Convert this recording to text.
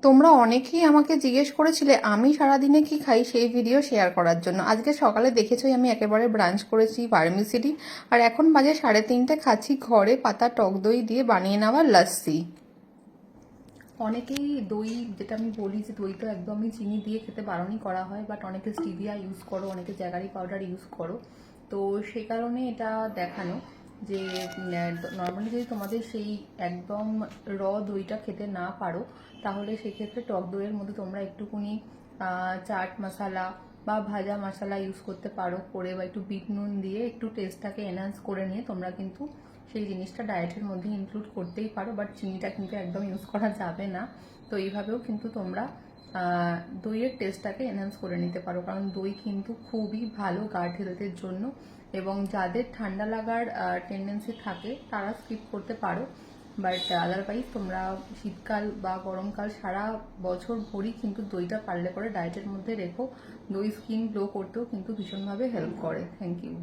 তোমরা অনেকেই আমাকে জিজ্ঞেস করেছিলে আমি সারাদিনে কি খাই সেই ভিডিও শেয়ার করার জন্য। আজকে সকালে দেখেছোই আমি একেবারে ব্রাঞ্চ করেছি ভার্মিসিলি, আর এখন বাজে 3:30, খাচ্ছি ঘরে পাতা টক দই দিয়ে বানিয়ে নেওয়া লস্যি। অনেকেই দই, যেটা আমি বলি যে দই তো একদমই চিনি দিয়ে খেতে বারণই করা হয়, বাট অনেকে স্টিভিয়া ইউজ করো, অনেকে জ্যাগারি পাউডার ইউজ করো। তো সে কারণে এটা দেখানো যে নর্মালি যদি তোমাদের সেই একদম দইটা খেতে না পারো, তাহলে সেক্ষেত্রে টক দইয়ের মধ্যে তোমরা একটুখানি চাট মশলা বা ভাজা মশলা ইউজ করতে পারো করে, বা একটু বিট নুন দিয়ে একটু টেস্টটাকে এনহান্স করে নিয়ে তোমরা কিন্তু সেই জিনিসটা ডায়েটের মধ্যে ইনক্লুড করতেই পারো। বাট চিনিটা কিন্তু একদম ইউজ করা যাবে না। তো এইভাবেও কিন্তু তোমরা দইয়ের টেস্টটাকে এনহান্স করে নিতে পারো, কারণ দই কিন্তু খুবই ভালো গাট হেলথের জন্য। এবং যাদের ঠান্ডা লাগার টেন্ডেন্সি থাকে তারা স্কিপ করতে পারো, বাট আদারওয়াইজ তোমরা শীতকাল বা গরমকাল সারা বছর ভরই কিন্তু দইটা পারলে করে ডায়েটের মধ্যে রেখো। দই স্কিন গ্লো করতেও কিন্তু ভীষণভাবে হেল্প করে। Thank you.